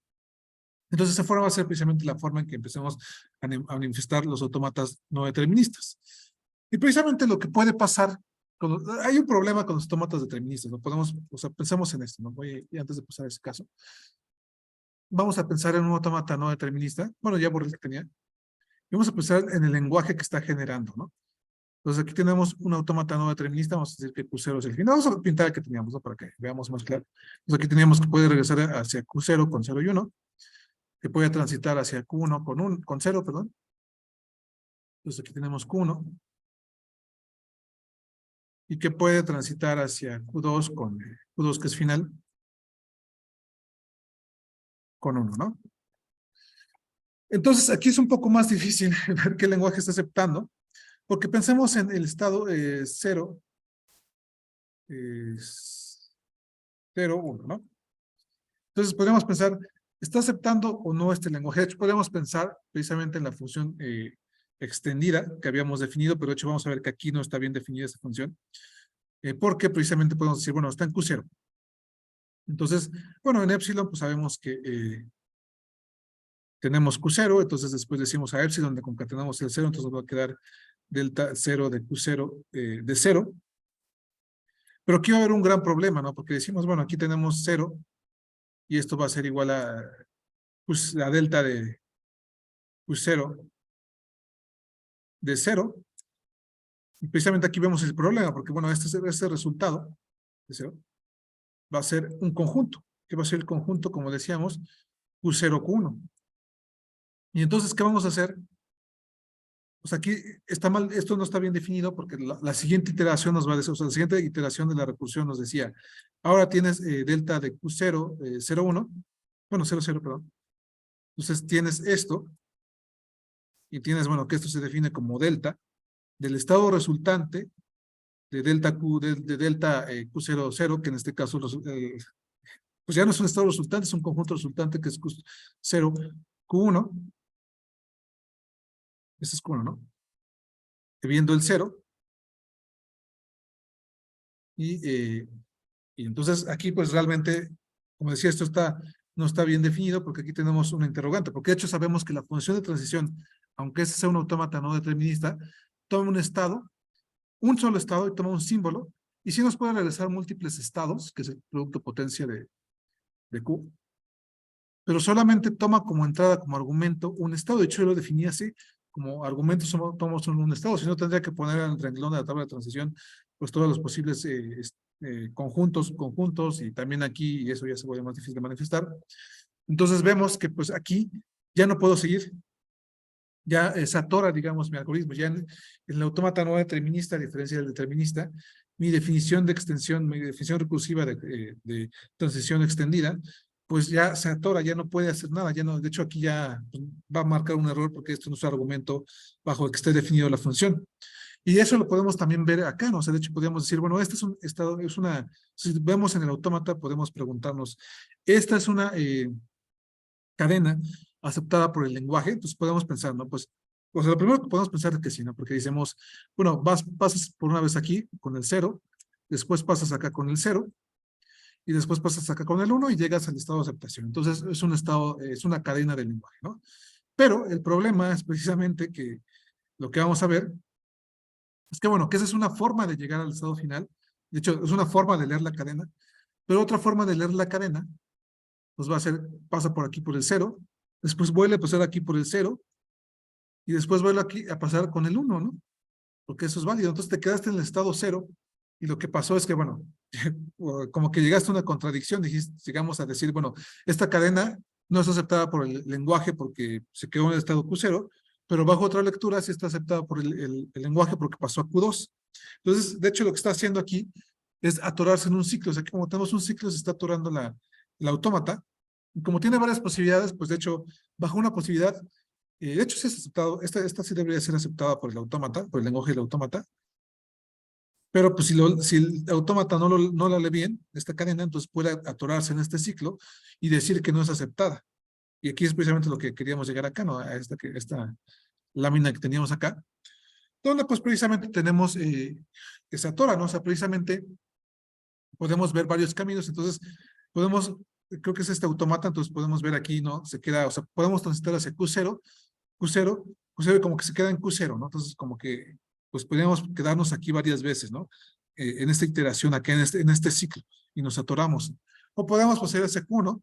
Entonces esa forma va a ser precisamente la forma en que empecemos a manifestar los autómatas no deterministas. Y precisamente lo que puede pasar, hay un problema con los autómatas deterministas, ¿no? Podemos, o sea, pensemos en esto, ¿no? Y antes de pasar a ese caso, vamos a pensar en un autómata no determinista, bueno, ya borré el que tenía, y vamos a pensar en el lenguaje que está generando, ¿no? Entonces aquí tenemos un autómata no determinista, vamos a decir que Q0 es el final, vamos a pintar el que teníamos, ¿no? Para que veamos más claro. Entonces aquí teníamos que puede regresar hacia Q0 con 0 y 1, que puede transitar hacia Q1 con 0, perdón. Entonces aquí tenemos Q1, y que puede transitar hacia Q2 con Q2 que es final, con 1, ¿no? Entonces aquí es un poco más difícil ver qué lenguaje está aceptando, porque pensemos en el estado 0, 0, 1, ¿no? Entonces podríamos pensar, ¿está aceptando o no este lenguaje? De hecho, podríamos pensar precisamente en la función extendida que habíamos definido, pero de hecho vamos a ver que aquí no está bien definida esa función, porque precisamente podemos decir, bueno, está en Q0. Entonces, bueno, en epsilon pues sabemos que tenemos Q0, entonces después decimos a epsilon donde concatenamos el 0, entonces nos va a quedar delta 0 de Q0 de 0. Pero aquí va a haber un gran problema, ¿no? Porque decimos, bueno, aquí tenemos 0 y esto va a ser igual a pues, la delta de Q0 de 0. Y precisamente aquí vemos el problema, porque bueno, este resultado de 0 va a ser un conjunto, que va a ser el conjunto, como decíamos, Q0, Q1. Y entonces, ¿qué vamos a hacer? Pues aquí está mal, esto no está bien definido porque la siguiente iteración nos va a decir, o sea, la siguiente iteración de la recursión nos decía, ahora tienes delta de Q0, 0, 1, bueno, 0, 0, perdón. Entonces tienes esto, y tienes, bueno, que esto se define como delta del estado resultante de delta Q, de delta Q0, 0, que en este caso, pues ya no es un estado resultante, es un conjunto resultante que es Q0, Q1, este es Q1, ¿no? Viendo el 0, y entonces aquí pues realmente, como decía, esto no está bien definido porque aquí tenemos una interrogante, porque de hecho sabemos que la función de transición, aunque ese sea un autómata no determinista, toma un estado, un solo estado y toma un símbolo, y sí nos puede regresar múltiples estados, que es el producto potencia de Q, pero solamente toma como entrada, como argumento, un estado. De hecho, yo lo definí así, como argumento toma solo un estado, si no tendría que poner en el renglón de la tabla de transición, pues todos los posibles conjuntos, y también aquí, y eso ya se vuelve más difícil de manifestar. Entonces vemos que pues aquí ya no puedo seguir, ya se atora, digamos, mi algoritmo, ya en el autómata no determinista, a diferencia del determinista, mi definición de extensión, mi definición recursiva de transición extendida, pues ya se atora, ya no puede hacer nada, ya no, de hecho aquí ya va a marcar un error porque esto no es un argumento bajo el que esté definido la función. Y eso lo podemos también ver acá, ¿no? O sea, de hecho podríamos decir, bueno, este es un estado, es una, si vemos en el autómata, podemos preguntarnos, esta es una cadena aceptada por el lenguaje, entonces podemos pensar, ¿no? Pues, o sea, lo primero que podemos pensar es que sí, ¿no? Porque decimos, bueno, pasas por una vez aquí con el 0, después pasas acá con el 0, y después pasas acá con el 1 y llegas al estado de aceptación. Entonces es un estado, es una cadena del lenguaje, ¿no? Pero el problema es precisamente que lo que vamos a ver es que, bueno, que esa es una forma de llegar al estado final. De hecho, es una forma de leer la cadena, pero otra forma de leer la cadena, pues va a ser, pasa por aquí por el 0, después vuelve a pasar aquí por el 0, y después vuelve aquí a pasar con el 1, ¿no? Porque eso es válido. Entonces te quedaste en el estado 0, y lo que pasó es que, bueno, como que llegaste a una contradicción, dijiste, llegamos a decir, bueno, esta cadena no es aceptada por el lenguaje porque se quedó en el estado Q0, pero bajo otra lectura sí está aceptada por el lenguaje porque pasó a Q2. Entonces, de hecho, lo que está haciendo aquí es atorarse en un ciclo. O sea, que como tenemos un ciclo, se está atorando la autómata. Y como tiene varias posibilidades, pues de hecho, bajo una posibilidad, de hecho, sí es aceptado, esta sí debería ser aceptada por el autómata, por el lenguaje del autómata, pero pues si el autómata no la lee bien, esta cadena, entonces puede atorarse en este ciclo y decir que no es aceptada. Y aquí es precisamente lo que queríamos llegar acá, ¿no? A esta lámina que teníamos acá, donde pues precisamente tenemos que se atora, ¿no? O sea, precisamente podemos ver varios caminos, entonces podemos, creo que es este automata, entonces podemos ver aquí, ¿no? Se queda, o sea, podemos transitar hacia Q0, Q0, Q0 como que se queda en Q0, ¿no? Entonces como que, pues podríamos quedarnos aquí varias veces, ¿no? En esta iteración, acá en este ciclo, y nos atoramos. O podemos pasar hacia Q1,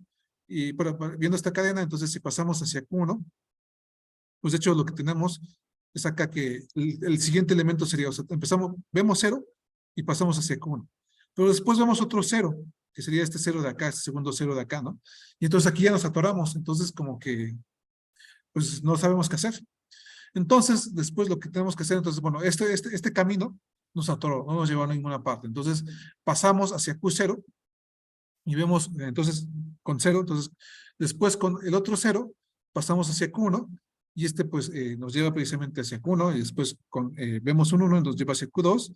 y viendo esta cadena, entonces si pasamos hacia Q1, pues de hecho lo que tenemos es acá que el siguiente elemento sería, o sea, empezamos, vemos 0 y pasamos hacia Q1. Pero después vemos otro 0, que sería este 0 de acá, este segundo 0 de acá, ¿no? Y entonces aquí ya nos atoramos, entonces como que, pues no sabemos qué hacer. Entonces, después lo que tenemos que hacer, entonces, bueno, este camino nos atoró, no nos llevó a ninguna parte. Entonces, pasamos hacia Q0 y vemos, entonces, con 0, entonces, después con el otro 0, pasamos hacia Q1 y este, pues, nos lleva precisamente hacia Q1 y después vemos un 1 y nos lleva hacia Q2,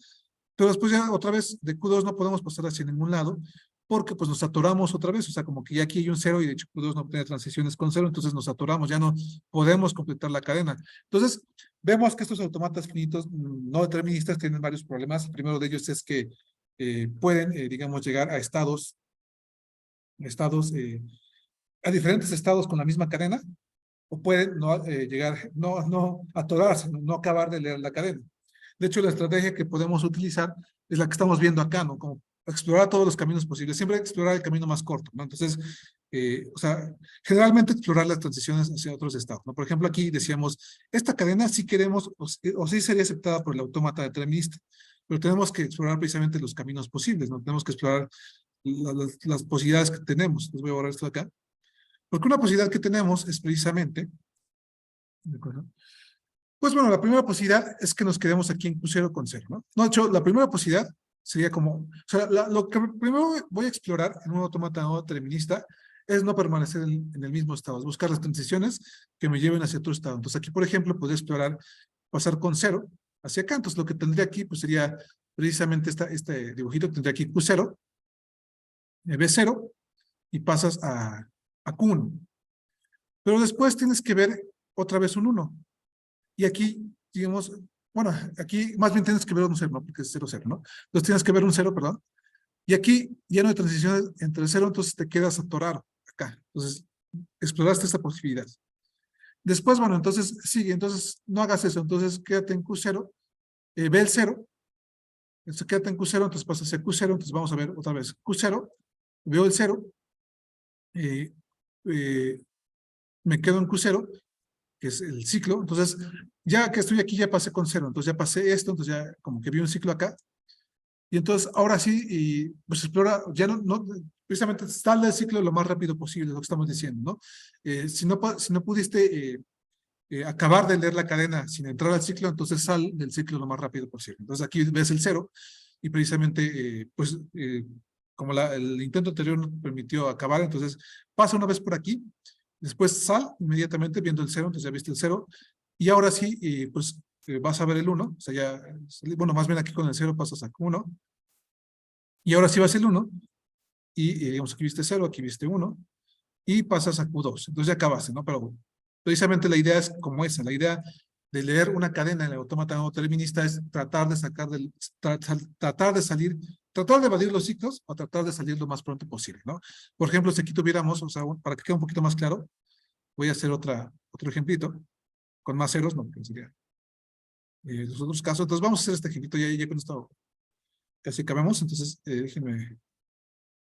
pero después ya otra vez de Q2 no podemos pasar hacia ningún lado porque pues nos atoramos otra vez, o sea, como que ya aquí hay un 0 y de hecho Q2 no tiene transiciones con 0, entonces nos atoramos, ya no podemos completar la cadena. Entonces, vemos que estos automatas finitos no deterministas tienen varios problemas. El primero de ellos es que pueden, digamos, llegar a estados a diferentes estados con la misma cadena, o pueden no, llegar, no atorarse, no acabar de leer la cadena. De hecho, la estrategia que podemos utilizar es la que estamos viendo acá, ¿no? Como explorar todos los caminos posibles, siempre explorar el camino más corto, ¿no? Entonces, o sea, generalmente explorar las transiciones hacia otros estados, ¿no? Por ejemplo, aquí decíamos, esta cadena sí queremos, o sí sería aceptada por el autómata determinista, pero tenemos que explorar precisamente los caminos posibles, ¿no? Tenemos que explorar las posibilidades que tenemos. Les voy a borrar esto de acá. Porque una posibilidad que tenemos es precisamente, ¿de acuerdo? Pues bueno, la primera posibilidad es que nos quedemos aquí en Q0 con 0, ¿no? No, de hecho, la primera posibilidad sería como, o sea, lo que primero voy a explorar en un autómata no determinista es no permanecer en el mismo estado, es buscar las transiciones que me lleven hacia otro estado. Entonces aquí, por ejemplo, podría explorar pasar con 0 hacia acá. Entonces lo que tendría aquí, pues sería precisamente este dibujito, tendría aquí Q0, B0, y pasas a Q1. Pero después tienes que ver otra vez un 1. Y aquí, digamos, bueno, aquí más bien tienes que ver un 0, ¿no? Porque es 0, 0, ¿no? Entonces tienes que ver un 0, perdón. Y aquí ya no hay transiciones entre el 0, entonces te quedas atorado acá. Entonces, exploraste esta posibilidad. Después, bueno, entonces sigue, entonces no hagas eso, entonces quédate en Q0, ve el 0, entonces quédate en Q0, entonces pasas hacia Q0, entonces vamos a ver otra vez Q0, veo el 0, eh, eh, me quedo en Q0, que es el ciclo. Entonces, ya que estoy aquí, ya pasé con 0. Entonces, ya pasé esto, entonces ya como que vi un ciclo acá. Y entonces, ahora sí, y pues explora, ya no precisamente sal del ciclo lo más rápido posible, lo que estamos diciendo, ¿no? Si no pudiste acabar de leer la cadena sin entrar al ciclo, entonces sal del ciclo lo más rápido posible. Entonces, aquí ves el 0 y precisamente, como el intento anterior no te permitió acabar, entonces pasa una vez por aquí. Después sal inmediatamente viendo el 0, entonces ya viste el 0. Y ahora sí, pues vas a ver el 1, o sea, ya, bueno, más bien aquí con el 0 pasas a Q1, y ahora sí vas el 1, y digamos, aquí viste 0, aquí viste 1, y pasas a Q2, entonces ya acabaste, ¿no? Pero precisamente la idea es como esa, la idea de leer una cadena en el autómata no determinista es tratar de sacar tratar de salir, tratar de evadir los ciclos o tratar de salir lo más pronto posible, ¿no? Por ejemplo, si aquí tuviéramos, o sea, para que quede un poquito más claro, voy a hacer otro ejemplito con más ceros, no, que sería los otros casos. Entonces vamos a hacer este ejemplito ya con esto casi acabamos. Entonces déjenme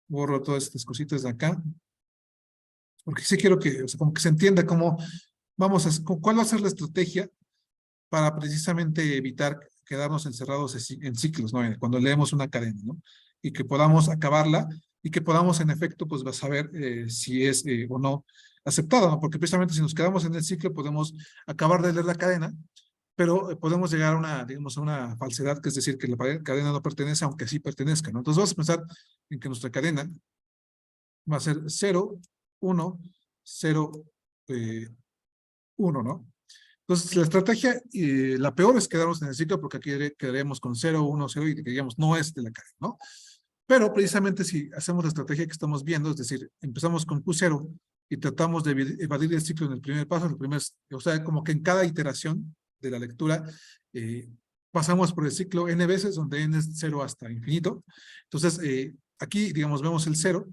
borro todas estas cositas de acá, porque sí quiero que, o sea, como que se entienda cómo vamos a, cuál va a ser la estrategia para precisamente evitar quedarnos encerrados en ciclos, ¿no? Cuando leemos una cadena, ¿no? Y que podamos acabarla y que podamos, en efecto, pues saber si es o no aceptada, ¿no? Porque precisamente si nos quedamos en el ciclo, podemos acabar de leer la cadena, pero podemos llegar a una, digamos, a una falsedad, que es decir, que la cadena no pertenece, aunque sí pertenezca, ¿no? Entonces vamos a pensar en que nuestra cadena va a ser 0, 1, 0, 1, ¿no? Entonces, la estrategia, la peor es quedarnos en el ciclo porque aquí quedaríamos con 0, 1, 0 y diríamos, no es de la cadena, ¿no? Pero precisamente si hacemos la estrategia que estamos viendo, es decir, empezamos con Q0 y tratamos de evadir el ciclo en el primer paso, o sea, como que en cada iteración de la lectura pasamos por el ciclo n veces, donde n es 0 hasta infinito. Entonces, aquí, digamos, vemos el 0,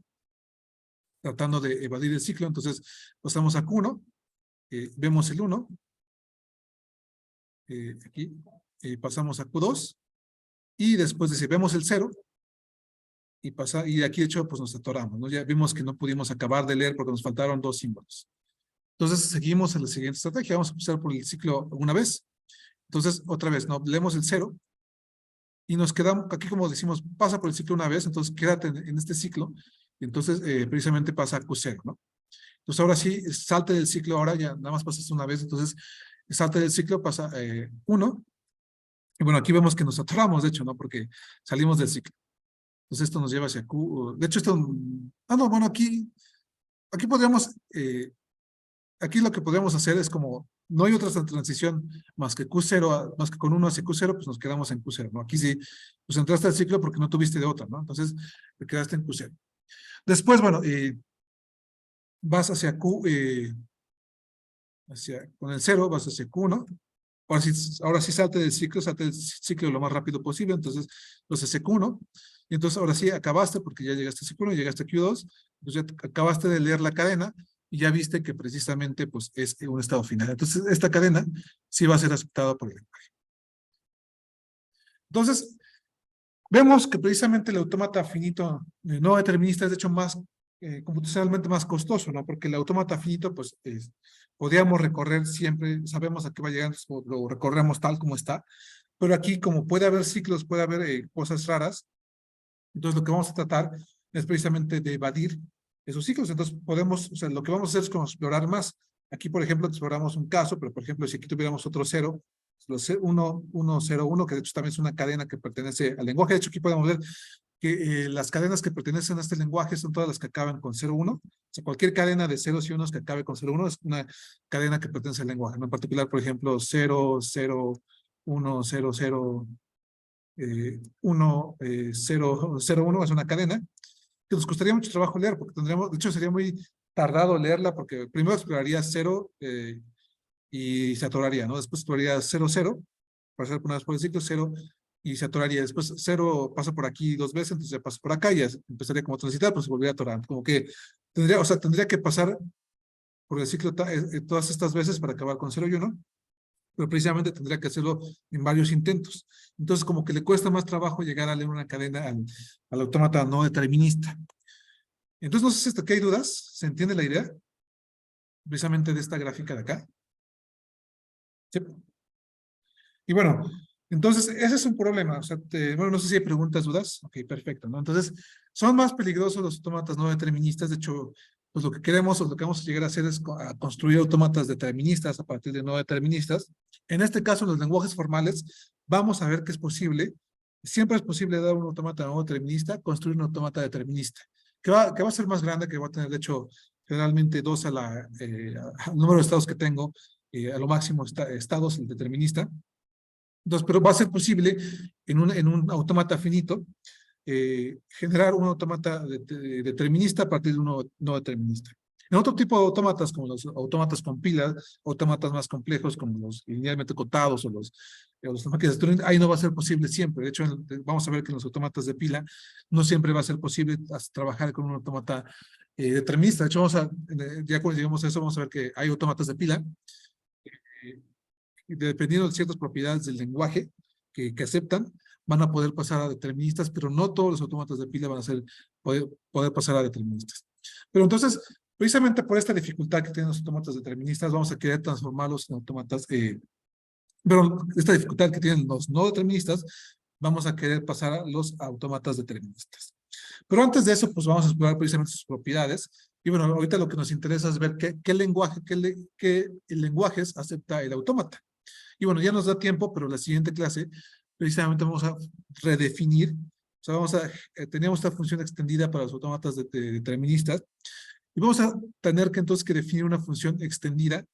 tratando de evadir el ciclo, entonces pasamos a Q1, vemos el 1, aquí pasamos a Q2, y después de si vemos el 0, y de aquí de hecho pues nos atoramos, ¿no? Ya vimos que no pudimos acabar de leer porque nos faltaron 2 símbolos. Entonces seguimos en la siguiente estrategia, vamos a empezar por el ciclo una vez. Entonces otra vez, ¿no? Leemos el 0, y nos quedamos, aquí como decimos, pasa por el ciclo una vez, entonces quédate en este ciclo, y entonces precisamente pasa a Q0, ¿no? Entonces ahora sí, salte del ciclo, ahora ya nada más pasas una vez, entonces salte del ciclo, pasa 1, y bueno, aquí vemos que nos atoramos, de hecho, ¿no? Porque salimos del ciclo. Entonces esto nos lleva hacia Q. De hecho, esto... Ah, no, bueno, aquí podríamos... aquí lo que podríamos hacer es como... No hay otra transición más que Q0, más que con 1 hacia Q0, pues nos quedamos en Q0, ¿no? Aquí sí, pues entraste al ciclo porque no tuviste de otra, ¿no? Entonces, te quedaste en Q0. Después, bueno, vas hacia Q... con el 0 vas hacia Q1. Ahora sí salte del ciclo lo más rápido posible, entonces CQ1, y entonces ahora sí acabaste porque ya llegaste a CQ1, llegaste a Q2, entonces ya acabaste de leer la cadena y ya viste que precisamente pues es un estado final. Entonces esta cadena sí va a ser aceptada por el lenguaje. Entonces, vemos que precisamente el autómata finito no determinista es de hecho más computacionalmente más costoso, ¿no? Porque el autómata finito, pues, podríamos recorrer siempre, sabemos a qué va llegando, lo recorremos tal como está, pero aquí como puede haber ciclos, puede haber cosas raras, entonces lo que vamos a tratar es precisamente de evadir esos ciclos, entonces podemos, o sea, lo que vamos a hacer es como explorar más. Aquí, por ejemplo, exploramos un caso, pero por ejemplo, si aquí tuviéramos otro 0, los 1, 1, 0, 1, que de hecho también es una cadena que pertenece al lenguaje. De hecho, aquí podemos ver que las cadenas que pertenecen a este lenguaje son todas las que acaban con 0, 1. O sea, cualquier cadena de ceros y unos que acabe con 0, 1 es una cadena que pertenece al lenguaje, ¿no? En particular, por ejemplo, 0, 0, 1, 0, 0, 1, 0, 0, 1 es una cadena que nos costaría mucho trabajo leer, porque tendríamos, de hecho sería muy tardado leerla, porque primero exploraría 0 y se atoraría, ¿no? Después exploraría 0, 0, para hacer una vez por el ciclo, 0, y se atoraría. Después 0 pasa por aquí 2 veces, entonces ya pasa por acá, y ya empezaría como a transitar, pues se volvería a atorar. Como que tendría, o sea, tendría que pasar por el ciclo todas estas veces para acabar con 0 y 1, pero precisamente tendría que hacerlo en varios intentos. Entonces, como que le cuesta más trabajo llegar a leer una cadena al autómata no determinista. Entonces, no sé si hasta aquí hay dudas. ¿Se entiende la idea? Precisamente de esta gráfica de acá. ¿Sí? Y bueno, entonces, ese es un problema. O sea, bueno, no sé si hay preguntas, dudas. Ok, perfecto, ¿no? Entonces, son más peligrosos los autómatas no deterministas. De hecho, pues lo que queremos o lo que vamos a llegar a hacer es construir autómatas deterministas a partir de no deterministas. En este caso, en los lenguajes formales, vamos a ver que es posible, siempre es posible dar un autómata no determinista, construir un autómata determinista, que va a ser más grande, que va a tener, de hecho, generalmente 2 al número de estados que tengo, a lo máximo estados, el determinista. Entonces, pero va a ser posible en un autómata finito generar un autómata determinista a partir de uno no determinista. En otro tipo de autómatas, como los autómatas con pilas, autómatas más complejos como los linealmente acotados o los máquinas de Turing, ahí no va a ser posible siempre. De hecho, vamos a ver que en los autómatas de pila no siempre va a ser posible trabajar con un autómata determinista. De hecho, ya cuando lleguemos a eso, vamos a ver que hay autómatas de pila eh, dependiendo de ciertas propiedades del lenguaje que aceptan, van a poder pasar a deterministas, pero no todos los autómatas de pila van a poder pasar a deterministas. Pero entonces, precisamente por esta dificultad que tienen los autómatas deterministas, vamos a querer transformarlos en autómatas, pero esta dificultad que tienen los no deterministas, vamos a querer pasar a los autómatas deterministas. Pero antes de eso, pues vamos a explorar precisamente sus propiedades. Y bueno, ahorita lo que nos interesa es ver qué lenguajes acepta el autómata. Y bueno, ya nos da tiempo, pero la siguiente clase precisamente vamos a redefinir, o sea, teníamos esta función extendida para los autómatas deterministas, y vamos a tener que entonces definir una función extendida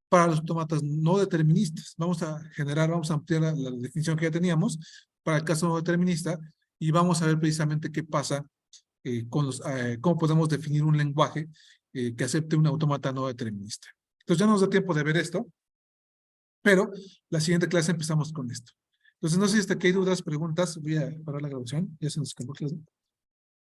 para los autómatas no deterministas. Vamos a ampliar la definición que ya teníamos para el caso no determinista, y vamos a ver precisamente qué pasa cómo podemos definir un lenguaje que acepte un autómata no determinista. Entonces ya nos da tiempo de ver esto. Pero la siguiente clase empezamos con esto. Entonces, no sé si hasta aquí hay dudas, preguntas. Voy a parar la grabación. Ya se nos acabó la clase.